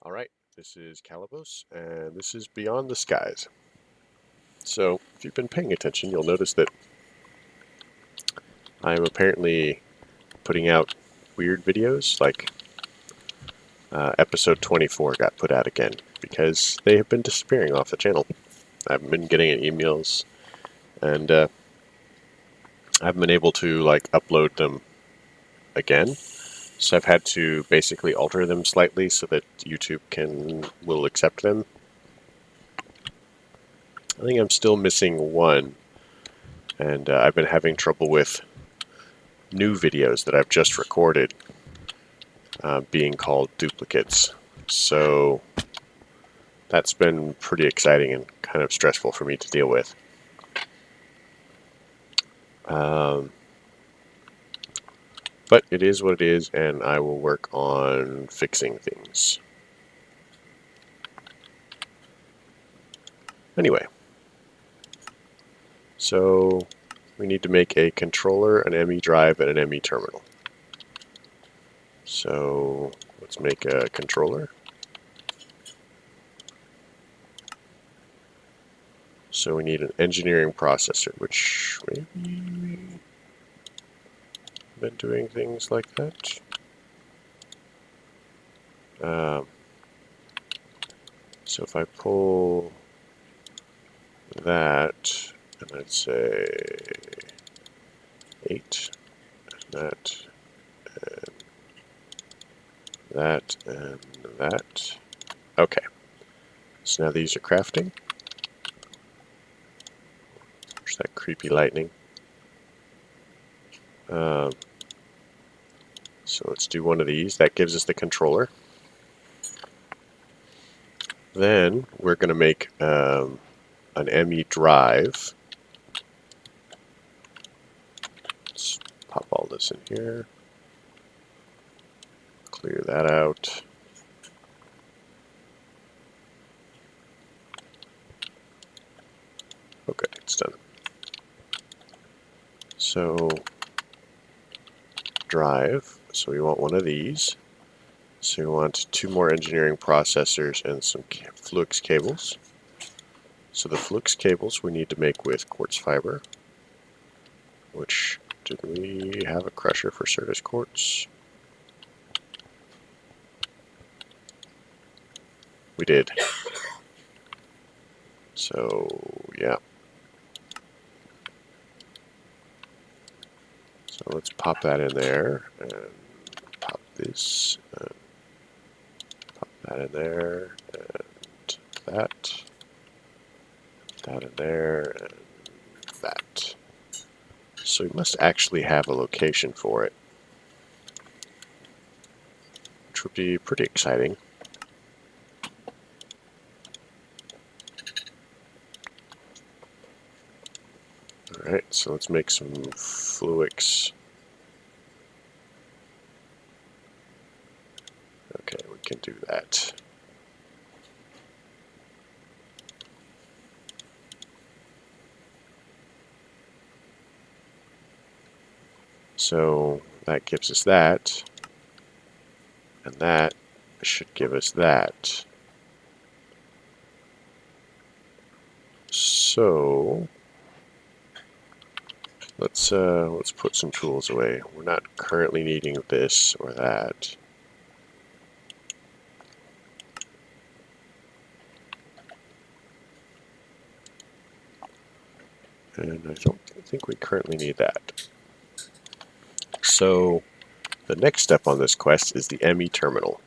All right, this is Calibos, and this is Beyond the Skies. So, if you've been paying attention, you'll notice that I'm apparently putting out weird videos, like episode 24 got put out again, because they have been disappearing off the channel. I haven't been getting any emails, and I haven't been able to, upload them again. So I've had to basically alter them slightly so that YouTube will accept them. I think I'm still missing one, and I've been having trouble with new videos that I've just recorded being called duplicates. So that's been pretty exciting and kind of stressful for me to deal with. Um, but it is what it is, and I will work on fixing things. Anyway, so we need to make a controller, an ME drive, and an ME terminal. So let's make a controller. So we need an engineering processor, which maybe been doing things like that. So if I pull that, and I'd say 8, and that, and that. Okay. So now these are crafting. There's that creepy lightning. So let's do one of these. That gives us the controller. Then we're going to make an ME drive. Let's pop all this in here. Clear that out. Okay, it's done. So, drive. So we want one of these. So we want 2 more engineering processors and some flux cables. So the flux cables we need to make with quartz fiber, which, did we have a crusher for Certus quartz? We did. So, yeah. So let's pop that in there, and pop this, and pop that in there, and that in there, and that. So we must actually have a location for it, which would be pretty exciting. Alright, so let's make some fluix. Okay, we can do that. So that gives us that, and that should give us that. So let's put some tools away. We're not currently needing this or that. And I don't think we currently need that. So the next step on this quest is the ME terminal.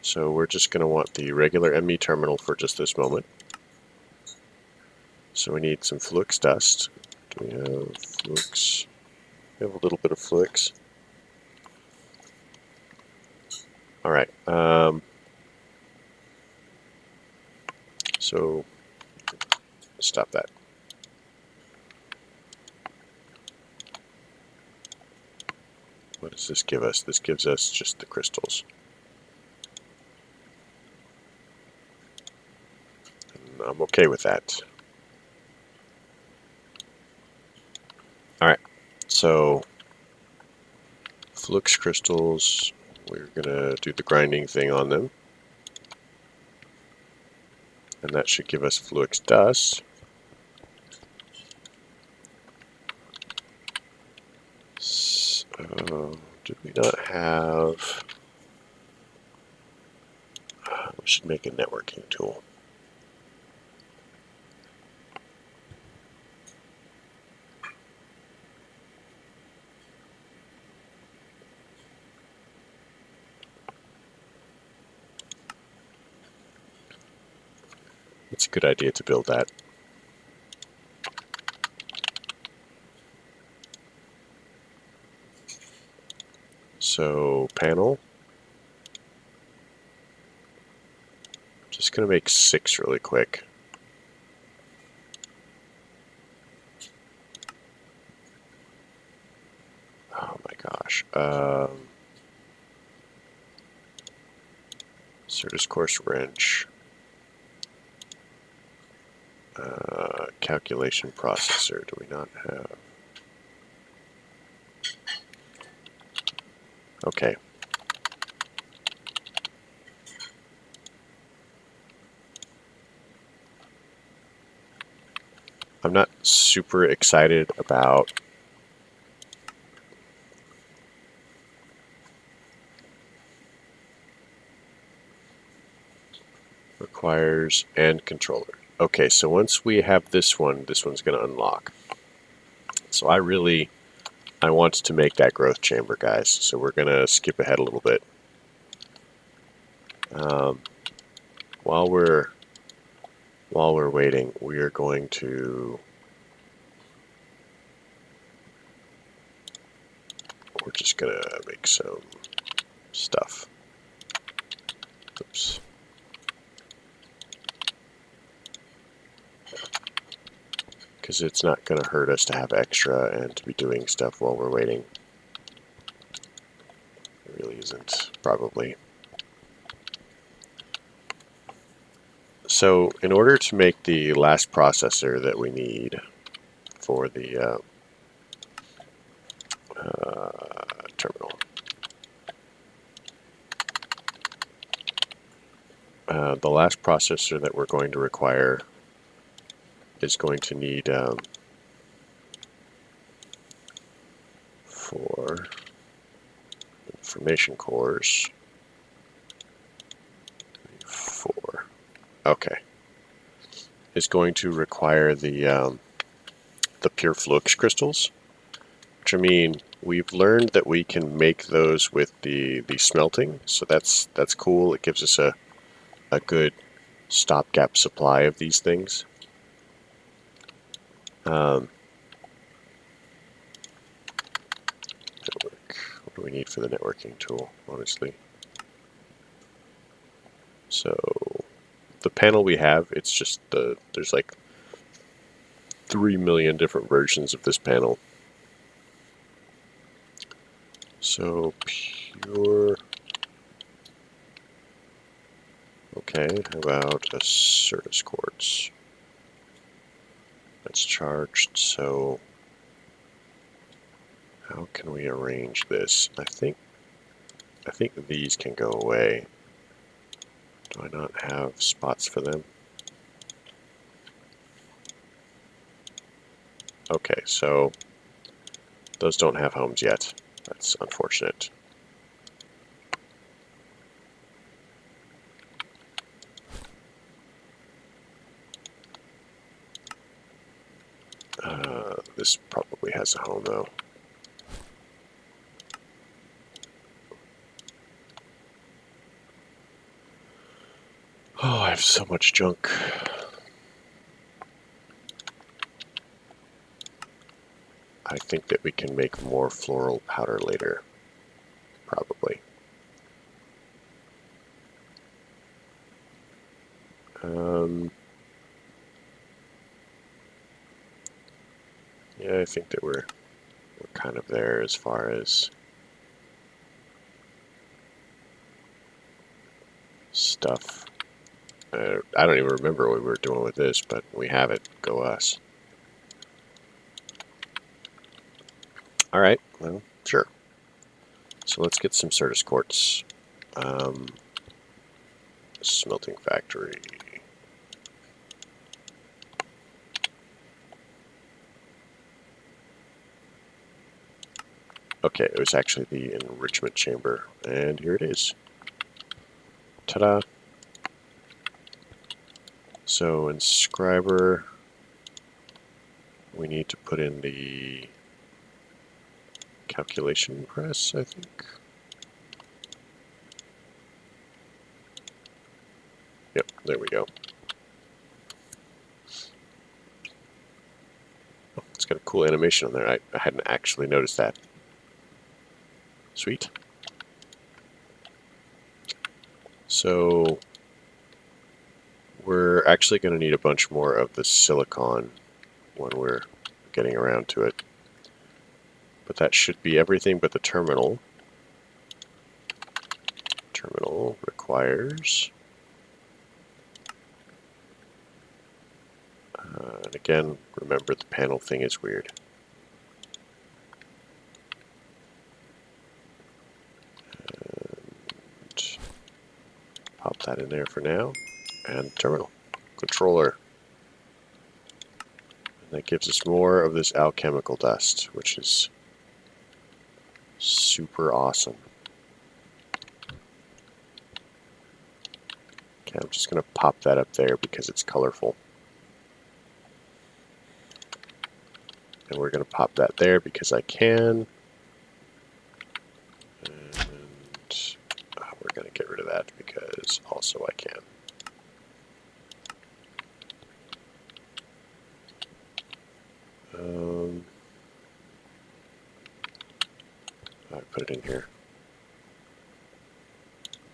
So we're just going to want the regular ME terminal for just this moment. So we need some flux dust. Do we have flux? We have a little bit of flux. Alright. So stop that. What does this give us? This gives us just the crystals. And I'm okay with that. Alright, so flux crystals, we're gonna do the grinding thing on them. And that should give us flux dust. So, did we not have... we should make a networking tool. It's a good idea to build that. So, panel. Just going to make 6 really quick. Oh my gosh. Certus course wrench. Calculation processor. Do we not have? Okay. I'm not super excited about requires and controller. Okay, so once we have this one's going to unlock. So I want to make that growth chamber, guys. So we're going to skip ahead a little bit. While we're waiting, we are going to... We're just going to make some stuff. Oops. Because it's not going to hurt us to have extra and to be doing stuff while we're waiting. It really isn't, probably. So, in order to make the last processor that we need for the terminal, the last processor that we're going to require is going to need 4 information cores. 4. Okay. Is going to require the pure flux crystals, which, I mean, we've learned that we can make those with the smelting, so that's cool. It gives us a good stopgap supply of these things. Network. What do we need for the networking tool, honestly? So the panel we have, it's just there's like 3 million different versions of this panel. So pure. Okay, how about a Certus quartz? That's charged, so how can we arrange this? I think these can go away. Do I not have spots for them? Okay, so those don't have homes yet. That's unfortunate. This probably has a home, though. Oh, I have so much junk. I think that we can make more floral powder later. Probably. Yeah, I think that we're kind of there as far as stuff. I don't even remember what we were doing with this, but we have it. Go us. Alright, well, sure. So let's get some Certus quartz. Smelting factory. Okay, it was actually the enrichment chamber, and here it is. Ta-da! So inscriber, we need to put in the calculation press, I think. Yep, there we go. Oh, it's got a cool animation on there. I hadn't actually noticed that. Sweet. So we're actually going to need a bunch more of the silicon when we're getting around to it. But that should be everything but the terminal. Terminal requires... and again, remember the panel thing is weird. And pop that in there for now. And terminal. Controller. And that gives us more of this alchemical dust, which is super awesome. Okay, I'm just going to pop that up there because it's colorful. And we're going to pop that there because I can. And we're going to get rid of that because also I can. I put it in here.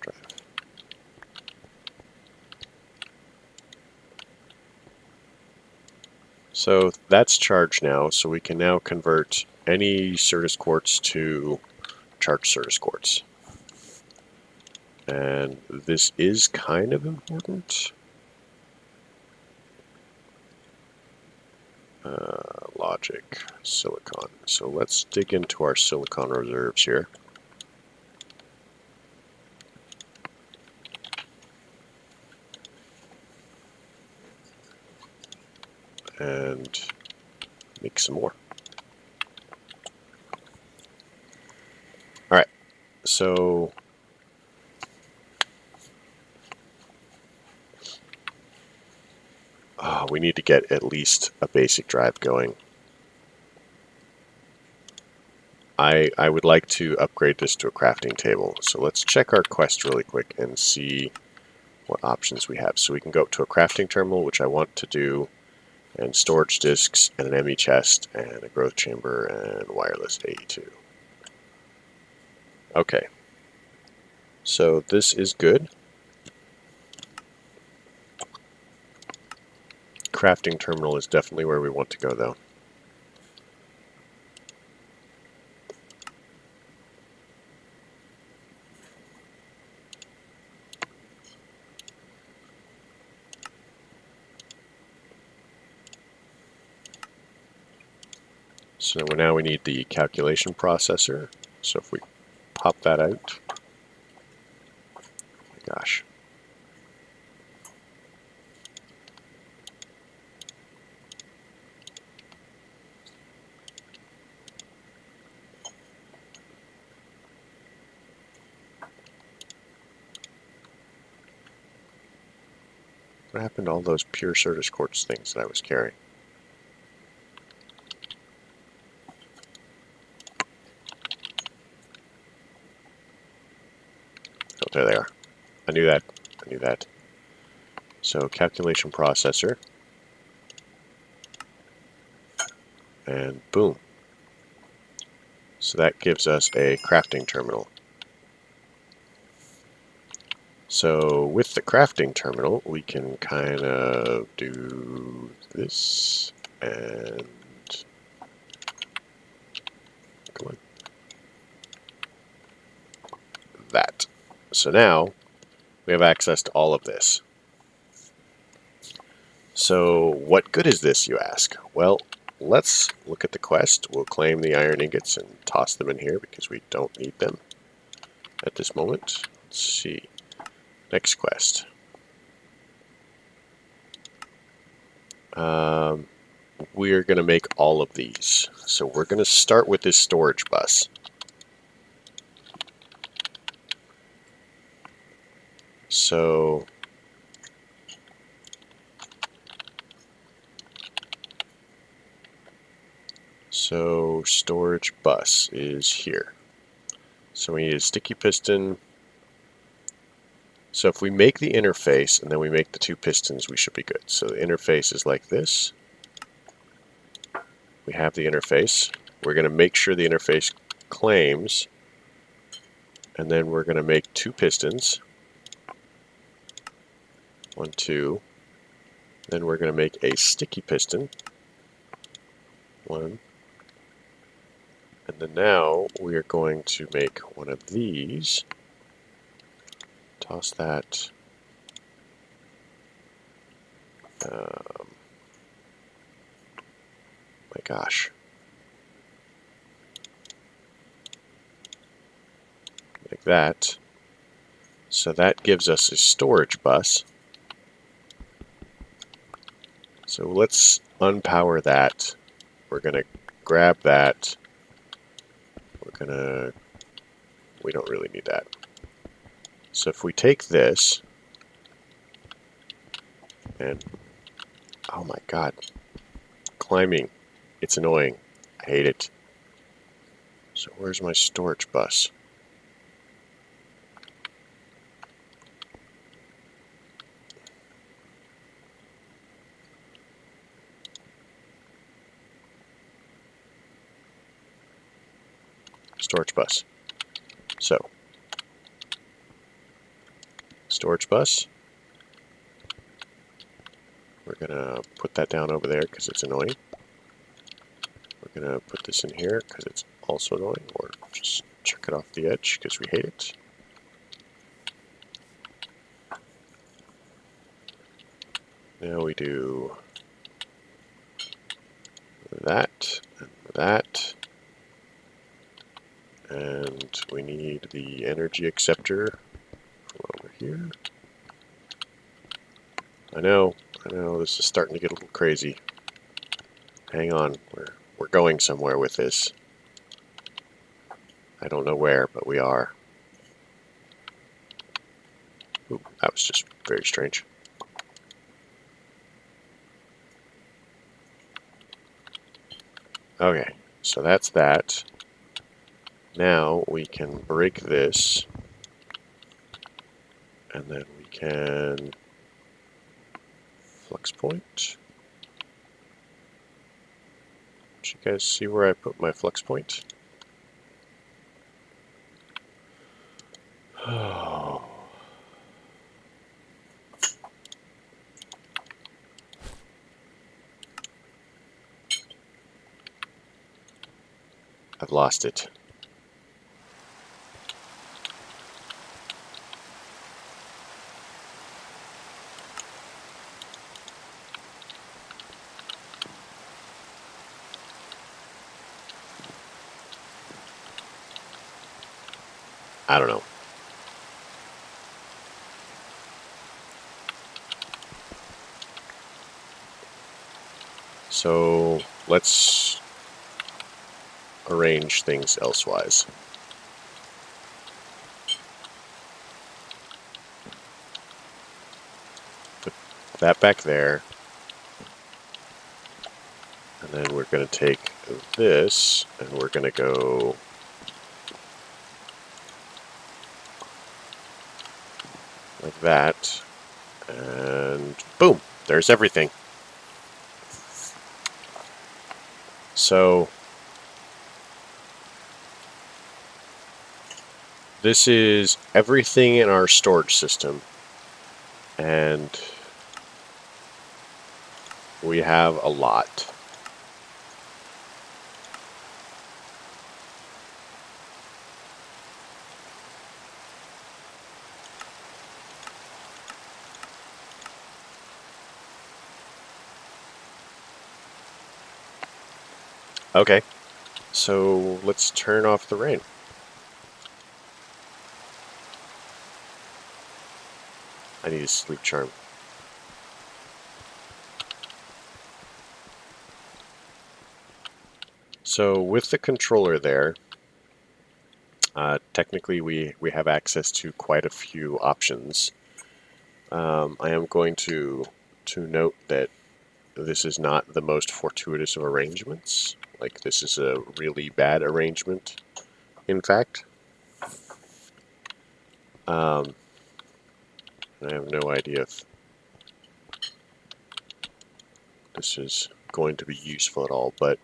Drive. So that's charged now, so we can now convert any Certus quartz to charged Certus quartz. And this is kind of important. Logic, silicon. So let's dig into our silicon reserves here. And make some more. Alright, so we need to get at least a basic drive going. I would like to upgrade this to a crafting table. So let's check our quest really quick and see what options we have. So we can go up to a crafting terminal, which I want to do, and storage disks, and an ME chest, and a growth chamber, and wireless AE2. Okay. So this is good. Crafting terminal is definitely where we want to go, though. So now we need the calculation processor. So if we pop that out, oh my gosh. What happened to all those pure Certus quartz things that I was carrying? Oh, there they are. I knew that. I knew that. So calculation processor. And boom. So that gives us a crafting terminal. So with the crafting terminal, we can kind of do this and come on, that. So now we have access to all of this. So what good is this, you ask? Well, let's look at the quest. We'll claim the iron ingots and toss them in here because we don't need them. at this moment. Let's see. Next quest. We're going to make all of these. So we're going to start with this storage bus. So storage bus is here. So we need a sticky piston. So if we make the interface and then we make the two pistons, we should be good. So the interface is like this. We have the interface. We're going to make sure the interface claims, and then we're going to make two pistons. 1, 2. Then we're going to make a sticky piston. 1. And then now we are going to make one of these. Toss that. My gosh. Like that. So that gives us a storage bus. So let's unpower that. We're going to grab that. We don't really need that. So if we take this, and, oh my god, climbing, it's annoying. I hate it. So where's my storage bus? Storage bus. So, storage bus. We're going to put that down over there because it's annoying. We're going to put this in here because it's also annoying, or just chuck it off the edge because we hate it. Now we do that and that. And we need the energy acceptor from over here. I know, this is starting to get a little crazy. Hang on, we're going somewhere with this. I don't know where, but we are. Ooh, that was just very strange. Okay, so that's that. Now we can break this, and then we can flux point. Did you guys see where I put my flux point? Oh. I've lost it. I don't know. So let's arrange things elsewise. Put that back there. And then we're going to take this and we're going to go like that. And boom, there's everything. So this is everything in our storage system, and we have a lot. Okay, so let's turn off the rain. I need a sleep charm. So with the controller there, technically we have access to quite a few options. I am going to note that this is not the most fortuitous of arrangements. Like, this is a really bad arrangement, in fact. I have no idea if this is going to be useful at all, but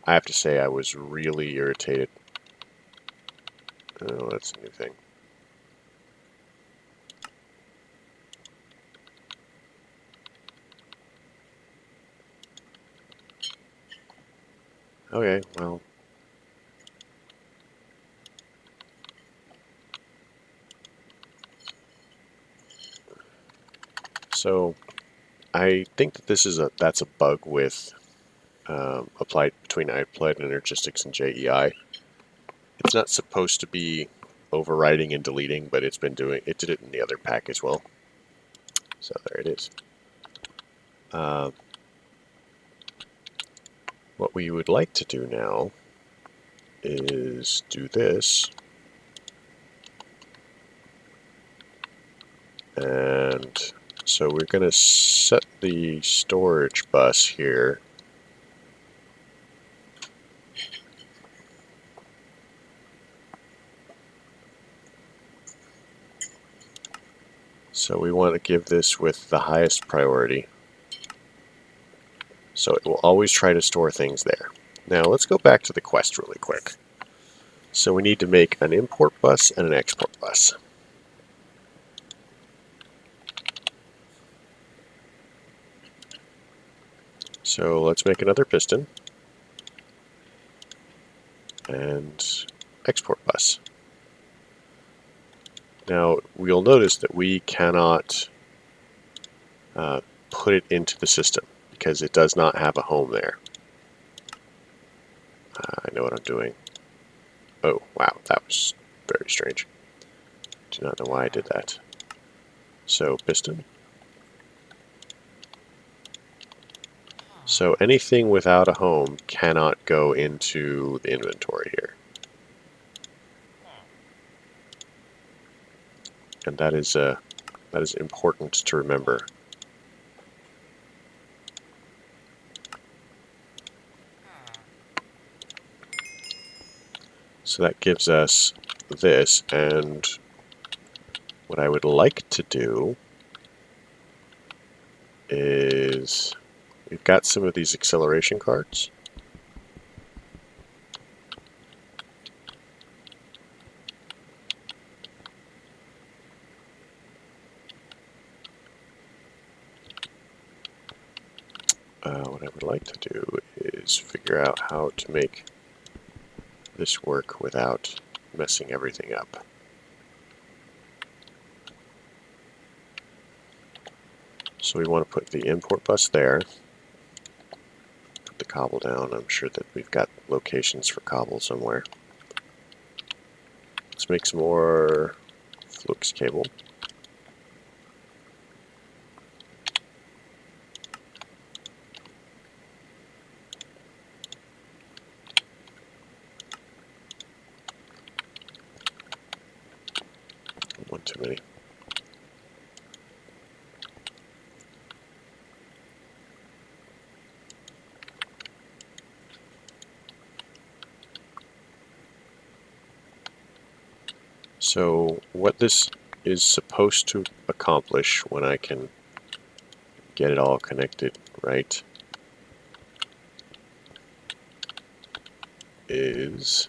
I have to say I was really irritated. Oh, that's a new thing. Okay, well. So, I think that that's a bug with applied between applied energistics and JEI. It's not supposed to be overriding and deleting, but it did it in the other pack as well. So there it is. What we would like to do now is do this, and so we're going to set the storage bus here. So we want to give this with the highest priority. So it will always try to store things there. Now let's go back to the quest really quick. So we need to make an import bus and an export bus. So let's make another piston and export bus. Now we'll notice that we cannot put it into the system because it does not have a home there. I know what I'm doing. Oh, wow, that was very strange. Do not know why I did that. So, piston. So anything without a home cannot go into the inventory here. And that is important to remember. So that gives us this, and what I would like to do is we've got some of these acceleration cards. What I would like to do is figure out how to make this work without messing everything up. So we want to put the import bus there, put the cobble down. I'm sure that we've got locations for cobble somewhere. Let's make some more flux cable. One too many. So what this is supposed to accomplish when I can get it all connected right is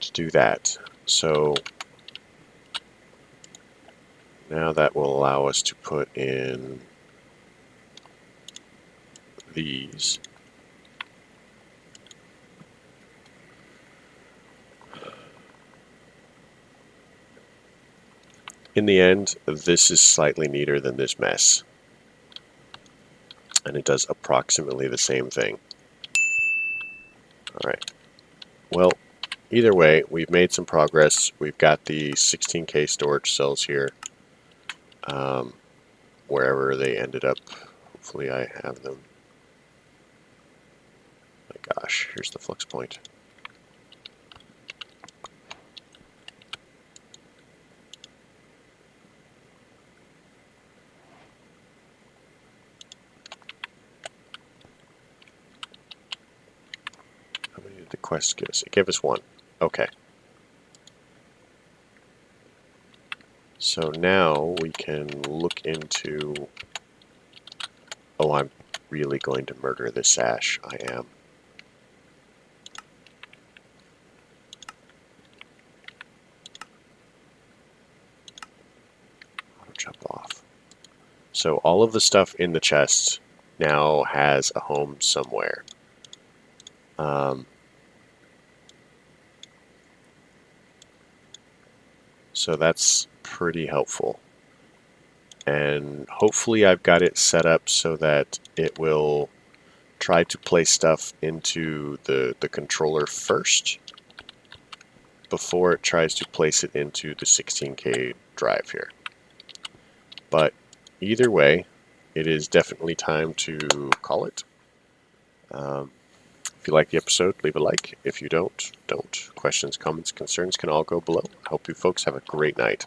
to do that. So now that will allow us to put in these. In the end, this is slightly neater than this mess. And it does approximately the same thing. Alright. Well, either way, we've made some progress. We've got the 16K storage cells here, wherever they ended up. Hopefully I have them. My gosh, here's the flux point. How many did the quest give us? It gave us 1. Okay. So now we can look into... Oh, I'm really going to murder this ash. I am. Auto jump off. So all of the stuff in the chest now has a home somewhere. So that's pretty helpful. And hopefully I've got it set up so that it will try to place stuff into the controller first before it tries to place it into the 16K drive here. But either way, it is definitely time to call it. If you like the episode, leave a like. If you don't. Questions, comments, concerns can all go below. I hope you folks have a great night.